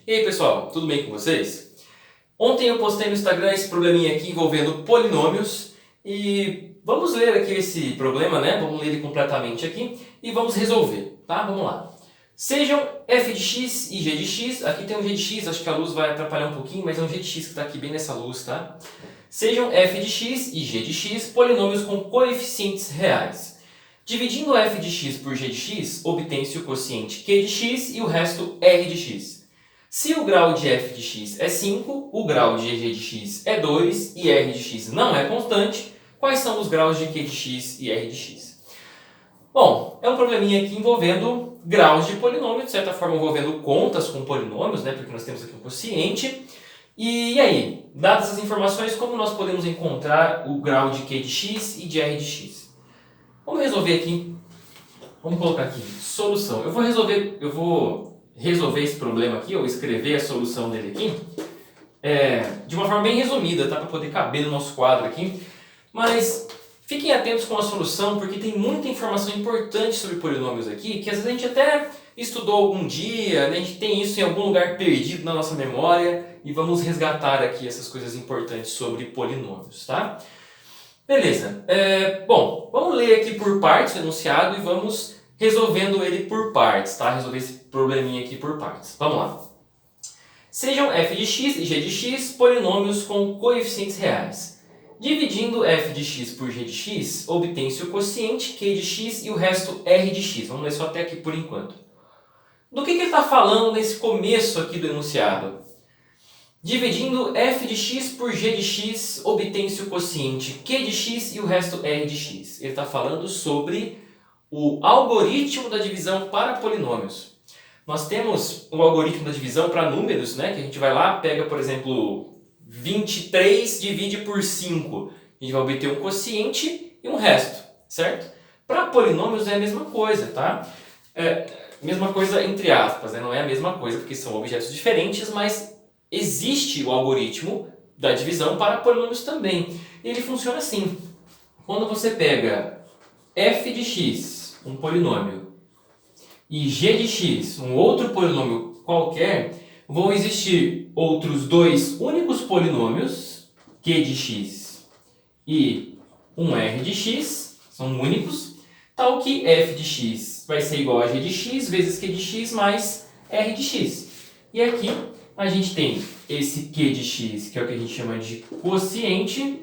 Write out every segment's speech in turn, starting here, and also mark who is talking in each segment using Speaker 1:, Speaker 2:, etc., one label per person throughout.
Speaker 1: E aí pessoal, tudo bem com vocês? Ontem eu postei no Instagram esse probleminha aqui envolvendo polinômios e vamos ler aqui esse problema, né? Vamos ler ele completamente aqui e vamos resolver, tá? Vamos lá. Sejam f de x e g de x, aqui tem um g de x, acho que a luz vai atrapalhar um pouquinho, mas é um g de x que está aqui bem nessa luz, tá? Sejam f de x e g de x polinômios com coeficientes reais. Dividindo f de x por g de x, obtém-se o quociente q de x e o resto r de x. Se o grau de f de x é 5, o grau de g de x é 2 e r de x não é constante, quais são os graus de q de x e r de x? Bom, é um probleminha aqui envolvendo graus de polinômio, de certa forma envolvendo contas com polinômios, né, porque nós temos aqui um quociente. E aí, dadas essas informações, como nós podemos encontrar o grau de q de x e de r de x? Vamos resolver aqui, vamos colocar aqui, solução. Eu vou resolver esse problema aqui, ou escrever a solução dele aqui, de uma forma bem resumida, tá? Para poder caber no nosso quadro aqui. Mas fiquem atentos com a solução, porque tem muita informação importante sobre polinômios aqui, que às vezes a gente até estudou algum dia, né? A gente tem isso em algum lugar perdido na nossa memória, e vamos resgatar aqui essas coisas importantes sobre polinômios, tá? Beleza. Bom, vamos ler aqui por partes o enunciado e vamos resolvendo ele por partes, tá? Resolver esse probleminha aqui por partes. Vamos lá. Sejam f de x e g de x polinômios com coeficientes reais. Dividindo f de x por g de x, obtém-se o quociente q de x e o resto r de x. Vamos ler só até aqui por enquanto. Do que ele está falando nesse começo aqui do enunciado? Dividindo f de x por g de x, obtém-se o quociente q de x e o resto r de x. Ele está falando sobre o algoritmo da divisão para polinômios. Nós temos um algoritmo da divisão para números, né? Que a gente vai lá, pega, por exemplo, 23 divide por 5. A gente vai obter um quociente e um resto, certo? Para polinômios é a mesma coisa, tá? Mesma coisa entre aspas, né? Não é a mesma coisa porque são objetos diferentes, mas existe o algoritmo da divisão para polinômios também. E ele funciona assim. Quando você pega f de x, um polinômio, e g de x, um outro polinômio qualquer, vão existir outros dois únicos polinômios, q de x e um r de x, são únicos, tal que f de x vai ser igual a g de x vezes q de x mais r de x. E aqui a gente tem esse q de x, que é o que a gente chama de quociente,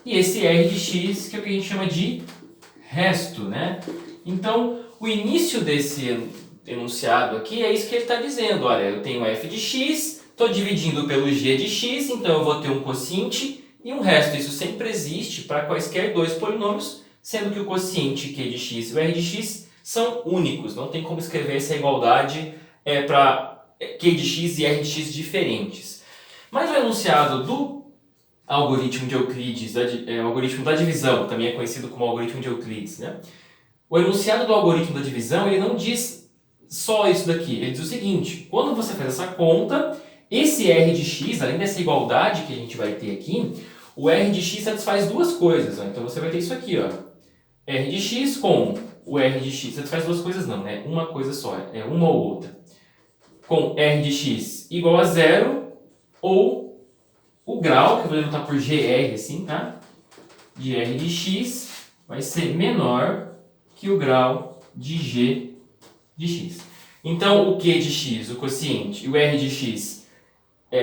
Speaker 1: e esse r de x, que é o que a gente chama de resto, né? Então, o início desse enunciado aqui é isso que ele está dizendo. Olha, eu tenho f de x, estou dividindo pelo g de x, então eu vou ter um quociente e um resto. Isso sempre existe para quaisquer dois polinômios, sendo que o quociente q de x e o r de x são únicos. Não tem como escrever essa igualdade para q de x e r de x diferentes. Mas o enunciado do algoritmo de Euclides, o algoritmo da divisão, também é conhecido como algoritmo de Euclides, né? O enunciado do algoritmo da divisão, ele não diz só isso daqui, ele diz o seguinte: quando você faz essa conta, esse r de x, além dessa igualdade que a gente vai ter aqui, o r de x satisfaz duas coisas, ó. Então você vai ter isso aqui, ó, r de x com o r de x, satisfaz duas coisas não, né? Uma coisa só, é uma ou outra, com r de x igual a zero, ou o grau, que eu vou denotar por gr assim, tá? De r de x vai ser menor que o grau de g de x. Então, o q de x, o quociente, e o r de x,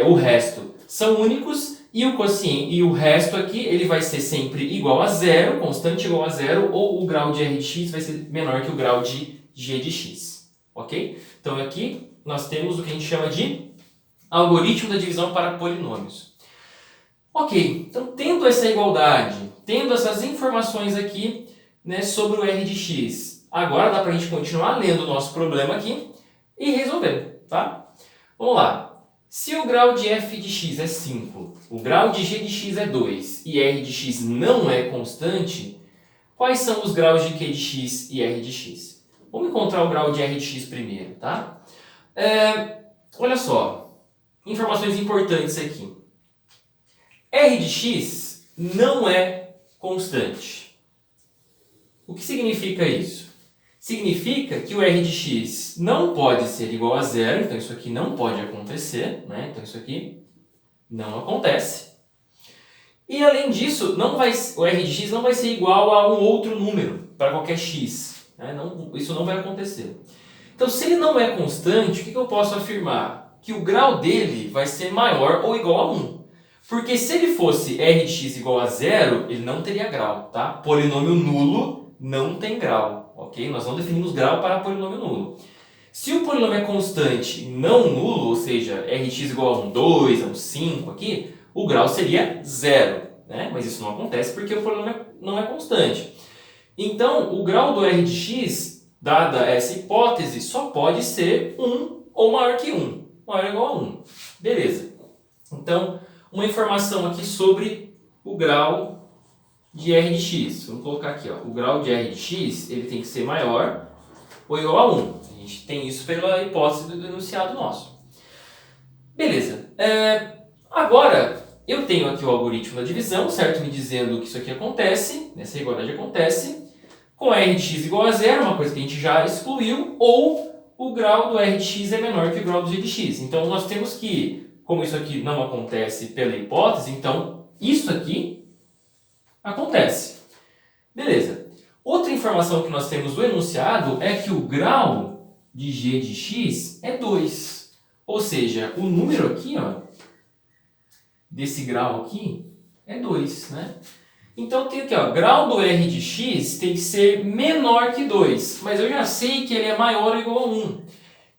Speaker 1: o resto, são únicos, e o quociente e o resto aqui, ele vai ser sempre igual a zero, constante igual a zero, ou o grau de r de x vai ser menor que o grau de g de x. Ok? Então, aqui nós temos o que a gente chama de algoritmo da divisão para polinômios. Ok, então tendo essa igualdade, tendo essas informações aqui, né, sobre o r de x, agora dá para a gente continuar lendo o nosso problema aqui e resolver, tá? Vamos lá. Se o grau de f de x é 5, o grau de g de x é 2 e r de x não é constante, quais são os graus de q de x e r de x? Vamos encontrar o grau de r de x primeiro, tá? Olha só, informações importantes aqui. R de x não é constante. O que significa isso? Significa que o r de x não pode ser igual a zero, então isso aqui não pode acontecer, né? Então isso aqui não acontece. E além disso, o r de x não vai ser igual a um outro número para qualquer x, né? Isso não vai acontecer. Então, se ele não é constante, o que eu posso afirmar? Que o grau dele vai ser maior ou igual a 1. Porque se ele fosse r de x igual a zero, ele não teria grau, tá? Polinômio nulo não tem grau, ok? Nós não definimos grau para polinômio nulo. Se o polinômio é constante não nulo, ou seja, r de x igual a um 2, a um 5 aqui, o grau seria zero, né? Mas isso não acontece porque o polinômio não é constante. Então, o grau do r de x, dada essa hipótese, só pode ser 1 ou maior que 1. Maior ou igual a 1. Beleza. Então, uma informação aqui sobre o grau de r de x. Vamos colocar aqui, ó. O grau de r de x ele tem que ser maior ou igual a 1. A gente tem isso pela hipótese do enunciado nosso. Beleza. Agora, eu tenho aqui o algoritmo da divisão, certo? Me dizendo que isso aqui acontece, essa igualdade acontece, com r de x igual a zero, uma coisa que a gente já excluiu, ou o grau do r de x é menor que o grau do g de x. Então, nós temos que, como isso aqui não acontece pela hipótese, então isso aqui acontece. Beleza. Outra informação que nós temos do enunciado é que o grau de g de x é 2. Ou seja, o número aqui, ó, desse grau aqui, é 2, né? Então tem aqui, ó, grau do r de x tem que ser menor que 2, mas eu já sei que ele é maior ou igual a 1.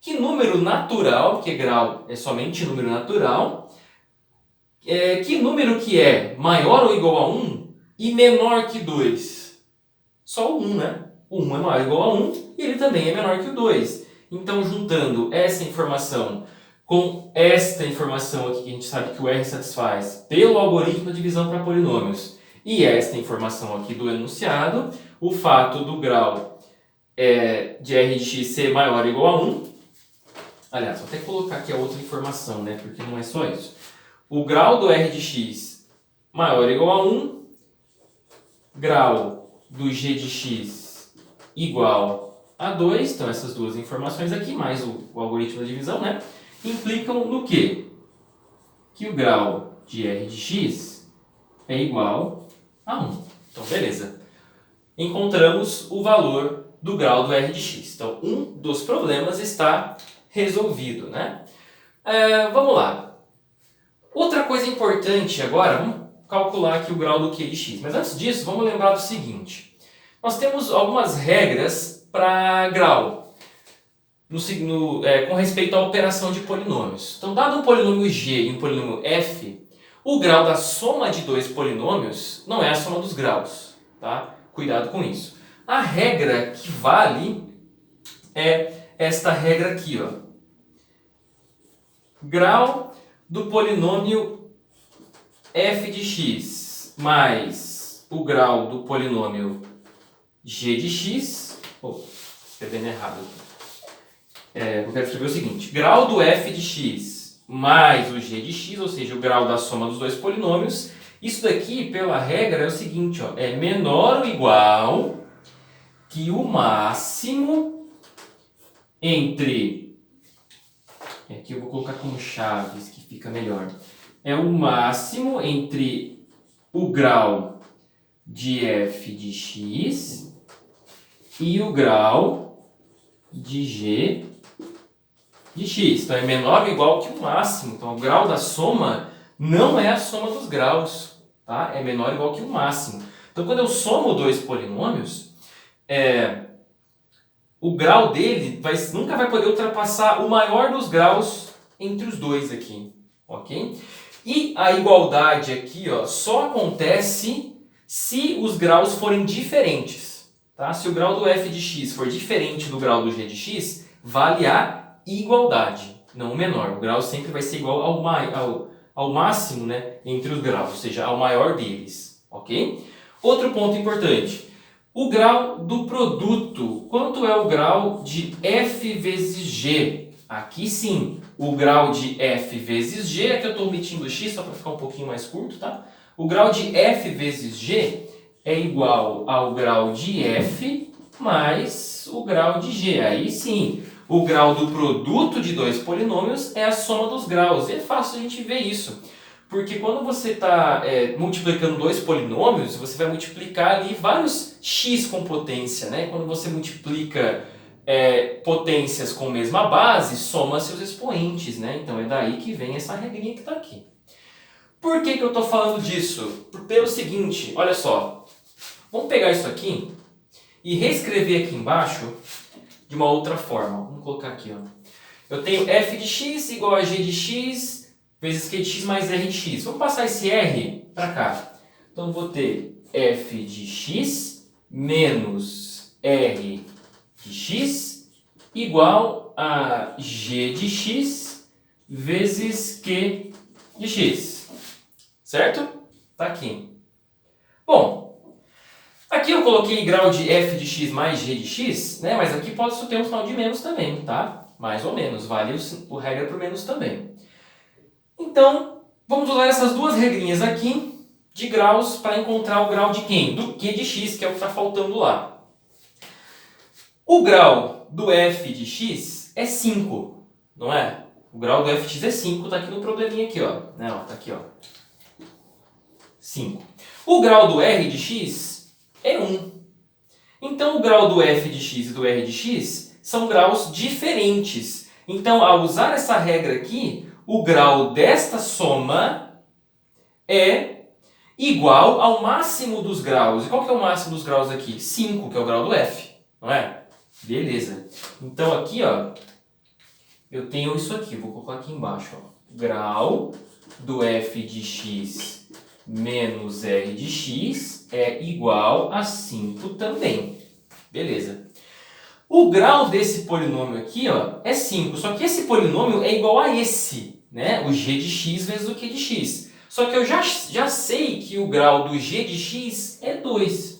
Speaker 1: Que número natural, porque grau é somente número natural, que número que é maior ou igual a 1 e menor que 2? Só o 1, né? O 1 é maior ou igual a 1 e ele também é menor que o 2. Então, juntando essa informação com esta informação aqui, que a gente sabe que o R satisfaz pelo algoritmo da divisão para polinômios, e esta informação aqui do enunciado, o fato do grau de r de x ser maior ou igual a 1, aliás, vou até colocar aqui a outra informação, né, porque não é só isso. O grau do r de x maior ou igual a 1, grau do g de x igual a 2, então essas duas informações aqui, mais o algoritmo da divisão, né, implicam no quê? Que o grau de r de x é igual a 1. Então, beleza. Encontramos o valor do grau do r de x. Então, um dos problemas está resolvido, né? Vamos lá. Outra coisa importante agora, vamos calcular aqui o grau do q de x. Mas antes disso, vamos lembrar do seguinte. Nós temos algumas regras para grau com respeito à operação de polinômios. Então, dado um polinômio g e um polinômio f, o grau da soma de dois polinômios não é a soma dos graus, tá? Cuidado com isso. A regra que vale é esta regra aqui, ó. Grau do polinômio f de x mais o grau do polinômio g de x. Escrevendo errado aqui. Eu quero escrever o seguinte: grau do f de x mais o g de x, ou seja, o grau da soma dos dois polinômios. Isso daqui, pela regra, é o seguinte, ó, é menor ou igual que o máximo entre... Aqui eu vou colocar como chaves, que fica melhor. É o máximo entre o grau de f de x e o grau de g de x. Então, é menor ou igual que o máximo. Então, o grau da soma não é a soma dos graus, tá? É menor ou igual que o máximo. Então, quando eu somo dois polinômios, o grau dele nunca vai poder ultrapassar o maior dos graus entre os dois aqui, ok? E a igualdade aqui, ó, só acontece se os graus forem diferentes, tá? Se o grau do f de x for diferente do grau do g de x, vale a igualdade, não o menor. O grau sempre vai ser igual ao máximo, né, entre os graus, ou seja, ao maior deles, ok? Outro ponto importante, o grau do produto. Quanto é o grau de f vezes g? Aqui sim, o grau de f vezes g, aqui eu estou omitindo o x só para ficar um pouquinho mais curto, tá? O grau de f vezes g é igual ao grau de f mais o grau de g. Aí sim, o grau do produto de dois polinômios é a soma dos graus. E é fácil a gente ver isso. Porque quando você está multiplicando dois polinômios, você vai multiplicar ali vários x com potência, né? Quando você multiplica potências com mesma base, soma seus expoentes, né? Então é daí que vem essa regrinha que está aqui. Por que eu estou falando disso? Pelo seguinte, olha só. Vamos pegar isso aqui e reescrever aqui embaixo de uma outra forma. Vamos colocar aqui, ó. Eu tenho f de x igual a g de x vezes q de x mais r de x. Vamos passar esse r para cá. Então, eu vou ter f de x menos r de x igual a g de x vezes q de x. Certo? Tá aqui. Bom, aqui eu coloquei grau de f de x mais g de x, né? Mas aqui pode ter um sinal de menos também, tá? Mais ou menos, vale o regra para o menos também. Então, vamos usar essas duas regrinhas aqui de graus para encontrar o grau de quem? Do q de x, que é o que está faltando lá. O grau do f de x é 5, não é? O grau do f de x é 5, está aqui no probleminha aqui, ó. Não, tá aqui, ó. 5. O grau do r de x é 1. Então, o grau do f de x e do r de x são graus diferentes. Então, ao usar essa regra aqui, o grau desta soma é igual ao máximo dos graus. E qual que é o máximo dos graus aqui? 5, que é o grau do f, não é? Beleza. Então, aqui, ó, eu tenho isso aqui. Vou colocar aqui embaixo, ó. Grau do f de x menos r de x é igual a 5 também. Beleza. O grau desse polinômio aqui, ó, é 5. Só que esse polinômio é igual a esse, né? O g de x vezes o q de x. Só que eu já sei que o grau do g de x é 2.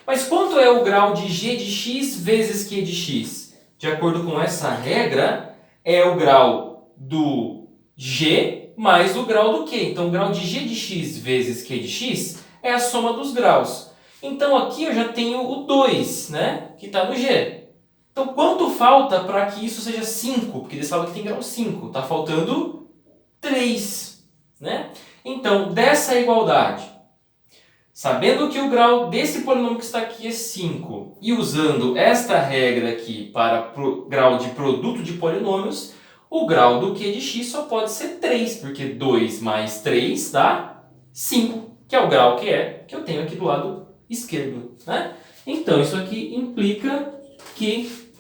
Speaker 1: Mas quanto é o grau de g de x vezes q de x? De acordo com essa regra, é o grau do g mais o grau do q. Então, o grau de g de x vezes q de x é a soma dos graus. Então, aqui eu já tenho o 2, né? Que está no g. Então, quanto falta para que isso seja 5? Porque desse lado aqui tem grau 5. Está faltando 3, né? Então, dessa igualdade, sabendo que o grau desse polinômio que está aqui é 5 e usando esta regra aqui para grau de produto de polinômios, o grau do q de x só pode ser 3, porque 2 mais 3 dá 5, que é o grau que eu tenho aqui do lado esquerdo, né? Então, isso aqui implica que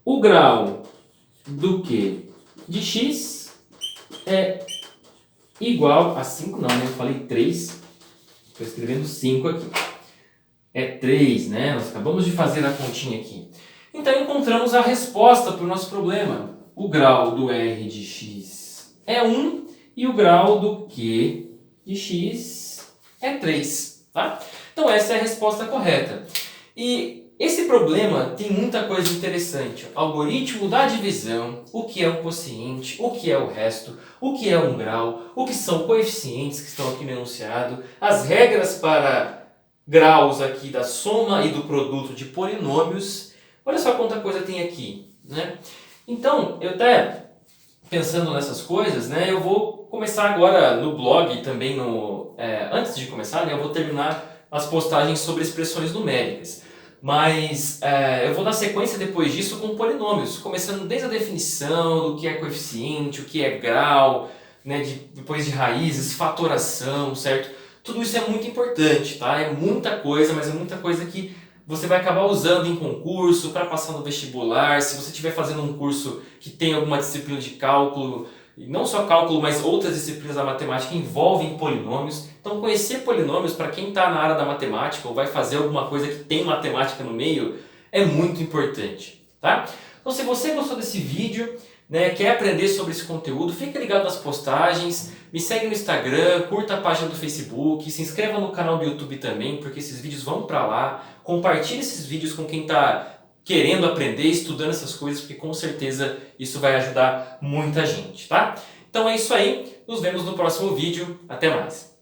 Speaker 1: o grau do q de x é igual a 5, não, né? Eu falei 3, estou escrevendo 5 aqui. É 3, né? Nós acabamos de fazer a continha aqui. Então, encontramos a resposta para o nosso problema. O grau do r de x é 1 e o grau do q de x é 3. Tá? Então, essa é a resposta correta. E esse problema tem muita coisa interessante. Algoritmo da divisão, o que é um quociente, o que é o resto, o que é um grau, o que são coeficientes que estão aqui no enunciado, as regras para graus aqui da soma e do produto de polinômios. Olha só quanta coisa tem aqui, né? Então, eu até pensando nessas coisas, né, eu vou começar agora no blog também, antes de começar, né, eu vou terminar as postagens sobre expressões numéricas. Mas eu vou dar sequência depois disso com polinômios, começando desde a definição do que é coeficiente, o que é grau, né, depois de raízes, fatoração, certo? Tudo isso é muito importante, tá? É muita coisa, mas é muita coisa que você vai acabar usando em concurso, para passar no vestibular, se você estiver fazendo um curso que tem alguma disciplina de cálculo, e não só cálculo, mas outras disciplinas da matemática envolvem polinômios. Então, conhecer polinômios para quem está na área da matemática ou vai fazer alguma coisa que tem matemática no meio é muito importante, tá? Então, se você gostou desse vídeo, né, quer aprender sobre esse conteúdo, fica ligado nas postagens, me segue no Instagram, curta a página do Facebook, se inscreva no canal do YouTube também, porque esses vídeos vão para lá. Compartilhe esses vídeos com quem está querendo aprender, estudando essas coisas, porque com certeza isso vai ajudar muita gente, tá? Então é isso aí, nos vemos no próximo vídeo, até mais!